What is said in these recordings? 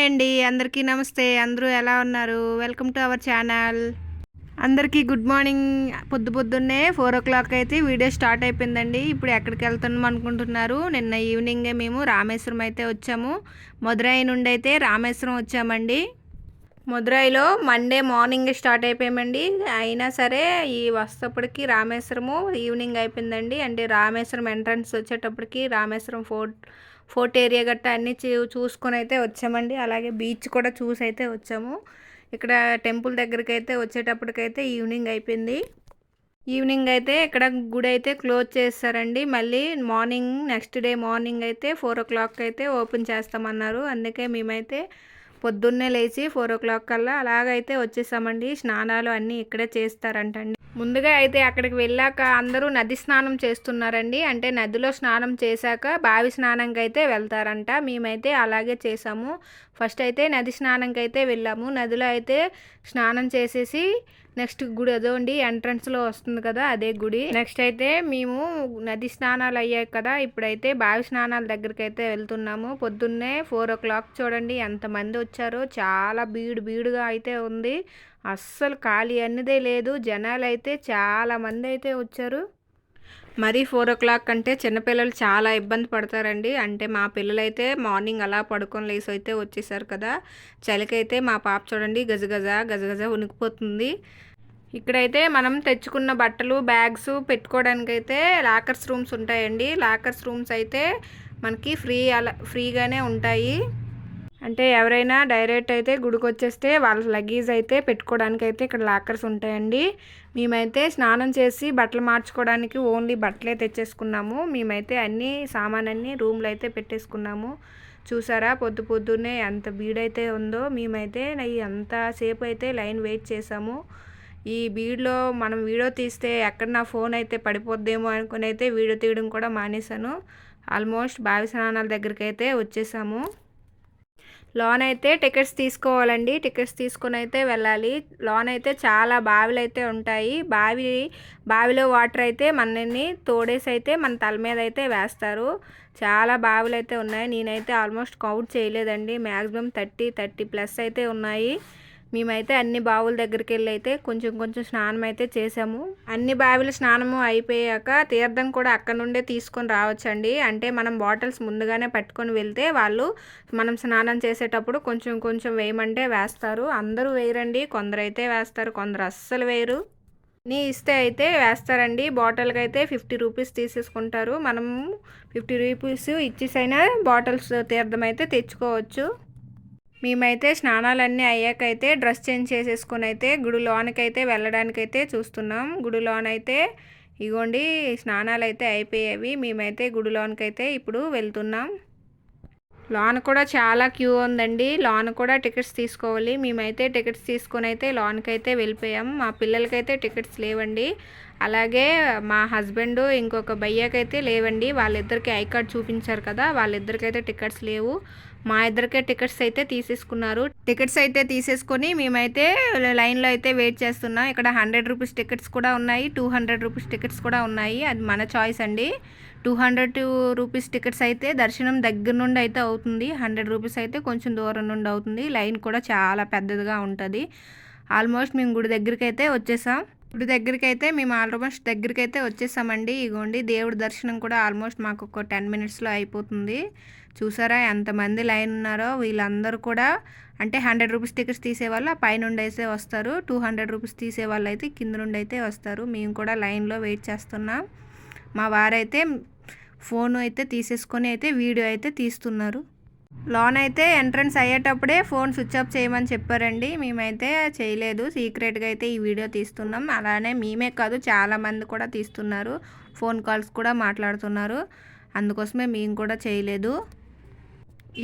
అండి. అందరికీ నమస్తే. అందరూ ఎలా ఉన్నారు? Welcome to our channel. అందరికీ గుడ్ మార్నింగ్. పొద్దున్నే 4:00 అయితే వీడియో స్టార్ట్ అయిపోయిందండి. ఇప్పుడు ఎక్కడికి వెళ్తున్నాం అనుకుంటున్నారు? నిన్న ఈవినింగే మేము రామేశ్వరం అయితే వచ్చాము. మదురై నుండి అయితే రామేశ్వరం వచ్చామండి. మదురైలో మండే మార్నింగ్ స్టార్ట్ అయిపోయామండి. అయినా సరే ఈ వస్తేప్పటికి రామేశ్వరము ఈవినింగ్ అయిపోయిందండి. అంటే రామేశ్వరం ఎంట్రన్స్ వచ్చేటప్పటికి రామేశ్వరం ఫోర్ట్ ఏరియా గట్టా అన్నీ చూసుకొని అయితే వచ్చామండి. అలాగే బీచ్ కూడా చూసి అయితే వచ్చాము. ఇక్కడ టెంపుల్ దగ్గరికి అయితే వచ్చేటప్పటికైతే ఈవినింగ్ అయిపోయింది. ఈవినింగ్ అయితే ఇక్కడ గుడి అయితే క్లోజ్ చేస్తారండి. మళ్ళీ నెక్స్ట్ డే మార్నింగ్ అయితే 4:00 అయితే ఓపెన్ చేస్తామన్నారు. అందుకే మేమైతే పొద్దున్నే లేచి 4:00 కల్లా అలాగైతే వచ్చేసామండి. స్నానాలు అన్నీ ఇక్కడే చేస్తారంటండి. ముందుగా అయితే అక్కడికి వెళ్ళాక అందరూ నది స్నానం చేస్తున్నారండి. అంటే నదిలో స్నానం చేశాక బావి స్నానంకి అయితే వెళ్తారంట. మేమైతే అలాగే చేసాము. ఫస్ట్ అయితే నది స్నానంకి అయితే వెళ్ళాము. నదిలో అయితే స్నానం చేసేసి నెక్స్ట్ గుడి అదోండి ఎంట్రన్స్లో వస్తుంది కదా, అదే గుడి. నెక్స్ట్ అయితే మేము నది స్నానాలు అయ్యాయి కదా, ఇప్పుడైతే బావి స్నానాల దగ్గరికి అయితే వెళ్తున్నాము. పొద్దున్నే 4:00 చూడండి ఎంతమంది వచ్చారో. చాలా బీడుగా అయితే ఉంది. అస్సలు ఖాళీ అన్నదే లేదు. జనాలు అయితే చాలామంది అయితే వచ్చారు. మరీ 4:00 అంటే చిన్నపిల్లలు చాలా ఇబ్బంది పడతారండి. అంటే మా పిల్లలైతే మార్నింగ్ అలా పడుకొని లేసి అయితే వచ్చేసారు కదా. చలికైతే మా పాప చూడండి గజగజ ఉనికిపోతుంది. ఇక్కడైతే మనం తెచ్చుకున్న బట్టలు బ్యాగ్స్ పెట్టుకోవడానికైతే లాకర్స్ రూమ్స్ ఉంటాయండి. లాకర్స్ రూమ్స్ అయితే మనకి ఫ్రీగానే ఉంటాయి. అంటే ఎవరైనా డైరెక్ట్ అయితే గుడికి వచ్చేస్తే వాళ్ళ లగేజ్ అయితే పెట్టుకోవడానికి అయితే ఇక్కడ లాకర్స్ ఉంటాయండి. మేమైతే స్నానం చేసి బట్టలు మార్చుకోవడానికి ఓన్లీ బట్టలే తెచ్చేసుకున్నాము. మేమైతే అన్ని సామాన్ అన్నీ రూమ్లో అయితే పెట్టేసుకున్నాము. చూసారా పొద్దున్నే ఎంత బీడైతే ఉందో. మేమైతే అంతసేపు అయితే లైన్ వెయిట్ చేసాము. ఈ బీడ్లో మనం వీడియో తీస్తే ఎక్కడ నా ఫోన్ అయితే పడిపోద్దేమో అనుకుని అయితే వీడియో తీయడం కూడా మానేశాను. ఆల్మోస్ట్ బావి స్నానాల దగ్గరికి అయితే వచ్చేసాము. లోన్ అయితే టికెట్స్ తీసుకోవాలండి. టికెట్స్ తీసుకొని అయితే వెళ్ళాలి. లోన్ అయితే చాలా బావిలు అయితే ఉంటాయి. బావిలో వాటర్ అయితే మనని తోడేసి అయితే మన తల మీద అయితే వేస్తారు. చాలా బావిలు అయితే ఉన్నాయి. నేనైతే ఆల్మోస్ట్ కౌంట్ చేయలేదండి. మ్యాక్సిమం 30+ అయితే ఉన్నాయి. మేమైతే అన్ని బావుల దగ్గరికి వెళ్ళి అయితే కొంచెం స్నానం అయితే చేసాము. అన్ని బావిల స్నానము అయిపోయాక తీర్థం కూడా అక్కడ నుండే తీసుకొని రావచ్చండి. అంటే మనం బాటిల్స్ ముందుగానే పట్టుకొని వెళ్తే వాళ్ళు మనం స్నానం చేసేటప్పుడు కొంచెం వేయమంటే వేస్తారు. అందరూ వేయరండి. కొందరు అయితే వేస్తారు, కొందరు అస్సలు వేయరు. నీ ఇస్తే అయితే వేస్తారండి. బాటిల్కి అయితే 50 రూపీస్ తీసేసుకుంటారు. మనం 50 రూపీస్ ఇచ్చేసైనా బాటిల్స్ తీర్థం అయితే తెచ్చుకోవచ్చు. మేమైతే స్నానాలన్నీ అయ్యాకైతే డ్రెస్ చేంజ్ చేసేసుకొని అయితే గుడి లోనకైతే వెళ్ళడానికైతే చూస్తున్నాం. గుడి లోనైతే ఇగోండి స్నానాలు అయితే అయిపోయేవి. మేమైతే గుడి లోనకైతే ఇప్పుడు వెళ్తున్నాం. లోన్ కూడా చాలా క్యూ ఉందండి. లోన్ కూడా టికెట్స్ తీసుకోవాలి. మేమైతే టికెట్స్ తీసుకొని అయితే లోన్కి అయితే వెళ్ళిపోయాం. మా పిల్లలకైతే టికెట్స్ లేవండి. అలాగే మా హస్బెండ్ ఇంకొక భయ్యకైతే లేవండి. వాళ్ళిద్దరికి ఐ కార్డ్ చూపించారు కదా, వాళ్ళిద్దరికైతే టికెట్స్ లేవు. మా ఇద్దరికే టికెట్స్ అయితే తీసేసుకున్నారు. టికెట్స్ అయితే తీసేసుకొని మేమైతే లైన్లో అయితే వెయిట్ చేస్తున్నాం. ఇక్కడ 100 రూపీస్ టికెట్స్ కూడా ఉన్నాయి, 200 రూపీస్ టికెట్స్ కూడా ఉన్నాయి. అది మన చాయిస్ అండి. 200 రూపీస్ టికెట్స్ అయితే దర్శనం దగ్గర నుండి అయితే అవుతుంది. 100 రూపీస్ అయితే కొంచెం దూరం నుండి అవుతుంది. లైన్ కూడా చాలా పెద్దదిగా ఉంటుంది. ఆల్మోస్ట్ మేము గుడి దగ్గరికి అయితే వచ్చేసాం. గుడి దగ్గరికి అయితే మేము ఆల్మోస్ట్ దగ్గరికి అయితే వచ్చేసామండి. ఇగోండి దేవుడి దర్శనం కూడా ఆల్మోస్ట్ మాకు ఒక 10 మినిట్స్లో అయిపోతుంది. చూసారా ఎంతమంది లైన్ ఉన్నారో. వీళ్ళందరూ కూడా అంటే 100 రూపీస్ టికెట్స్ తీసేవాళ్ళు ఆ పైనుండి అయితే వస్తారు. 200 రూపీస్ తీసేవాళ్ళు అయితే కింద నుండి అయితే వస్తారు. మేము కూడా లైన్లో వెయిట్ చేస్తున్నాం. మా వారైతే ఫోన్ అయితే తీసేసుకొని అయితే వీడియో అయితే తీస్తున్నారు. లోన్ అయితే ఎంట్రన్స్ అయ్యేటప్పుడే ఫోన్ స్విచ్ ఆఫ్ చేయమని చెప్పారండి. మేమైతే చేయలేదు. సీక్రెట్గా అయితే ఈ వీడియో తీస్తున్నాం. అలానే మేమే కాదు చాలామంది కూడా తీస్తున్నారు. ఫోన్ కాల్స్ కూడా మాట్లాడుతున్నారు. అందుకోసమే మేము కూడా చేయలేదు.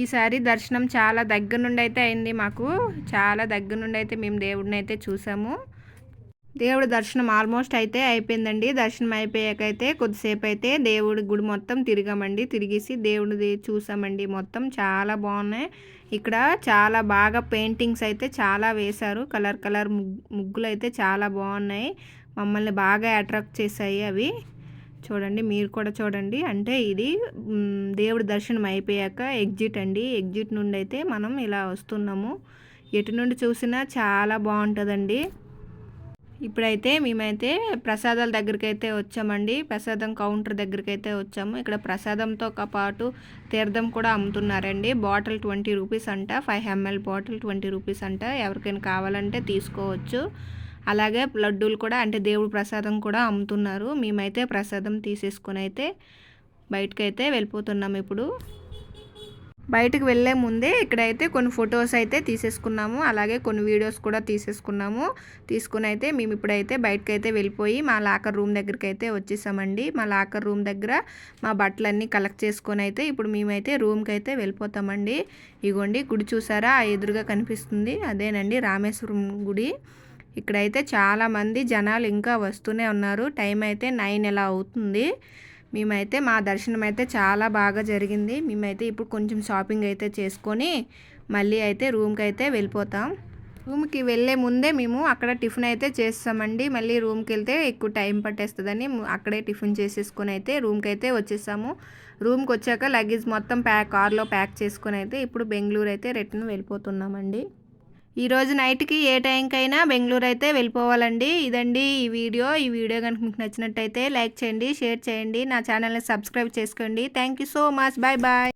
ఈసారి దర్శనం చాలా దగ్గర నుండి అయితే అయింది. మాకు చాలా దగ్గర నుండి అయితే మేము దేవుడిని అయితే చూసాము. దేవుడి దర్శనం ఆల్మోస్ట్ అయితే అయిపోయిందండి. దర్శనం అయిపోయాకైతే కొద్దిసేపు అయితే దేవుడి గుడి మొత్తం తిరిగామండి. తిరిగేసి దేవుడిది చూసామండి. మొత్తం చాలా బాగున్నాయి. ఇక్కడ చాలా బాగా పెయింటింగ్స్ అయితే చాలా వేశారు. కలర్ ముగ్గులు అయితే చాలా బాగున్నాయి. మమ్మల్ని బాగా అట్రాక్ట్ చేశాయి అవి. చూడండి, మీరు కూడా చూడండి. అంటే ఇది దేవుడి దర్శనం అయిపోయాక ఎగ్జిట్ అండి. ఎగ్జిట్ నుండి అయితే మనం ఇలా వస్తున్నాము. ఎటు నుండి చూసినా చాలా బాగుంటుందండి. ఇప్పుడైతే మేమైతే ప్రసాదాల దగ్గరికి అయితే వచ్చామండి. ప్రసాదం కౌంటర్ దగ్గరికి అయితే వచ్చాము. ఇక్కడ ప్రసాదంతో పాటు తీర్థం కూడా అమ్ముతున్నారండి. బాటిల్ 20 రూపీస్ అంట. 5 ml బాటిల్ 20 రూపీస్ అంట. ఎవరికైనా కావాలంటే తీసుకోవచ్చు. అలాగే లడ్డూలు కూడా, అంటే దేవుడు ప్రసాదం కూడా అమ్ముతున్నారు. మేమైతే ప్రసాదం తీసేసుకొని అయితే బయటకైతే వెళ్ళిపోతున్నాము. ఇప్పుడు బయటకు వెళ్ళే ముందే ఇక్కడైతే కొన్ని ఫొటోస్ అయితే తీసేసుకున్నాము. అలాగే కొన్ని వీడియోస్ కూడా తీసేసుకున్నాము. తీసుకుని అయితే మేము ఇప్పుడైతే బయటకైతే వెళ్ళిపోయి మా లాకర్ రూమ్ దగ్గరికి అయితే వచ్చేసామండి. మా లాకర్ రూమ్ దగ్గర మా బట్టలన్నీ కలెక్ట్ చేసుకొని అయితే ఇప్పుడు మేమైతే రూమ్కి అయితే వెళ్ళిపోతామండి. ఇగోండి గుడి చూసారా, ఆ ఎదురుగా కనిపిస్తుంది అదేనండి రామేశ్వరం గుడి. ఇక్కడైతే చాలామంది జనాలు ఇంకా వస్తూనే ఉన్నారు. టైం అయితే 9 ఎలా అవుతుంది. మేమైతే మా దర్శనం అయితే చాలా బాగా జరిగింది. మేమైతే ఇప్పుడు కొంచెం షాపింగ్ అయితే చేసుకొని మళ్ళీ అయితే రూమ్కి అయితే వెళ్ళిపోతాం. రూమ్కి వెళ్ళే ముందే మేము అక్కడ టిఫిన్ అయితే చేస్తామండి. మళ్ళీ రూమ్కి వెళ్తే ఎక్కువ టైం పట్టేస్తుందని అక్కడే టిఫిన్ చేసేసుకొని అయితే రూమ్కి అయితే వచ్చేసాము. రూమ్కి వచ్చాక లగేజ్ మొత్తం కార్లో ప్యాక్ చేసుకొని అయితే ఇప్పుడు బెంగళూరు అయితే రిటర్న్ వెళ్ళిపోతున్నామండి. ఈరోజు నైట్కి ఏ టైంకైనా బెంగళూరు అయితే వెళ్ళిపోవాలండి. ఇదండి ఈ వీడియో కనుక మీకు నచ్చినట్టయితే లైక్ చేయండి, షేర్ చేయండి, నా ఛానల్ని సబ్స్క్రైబ్ చేసుకోండి. Thank you so much. Bye bye.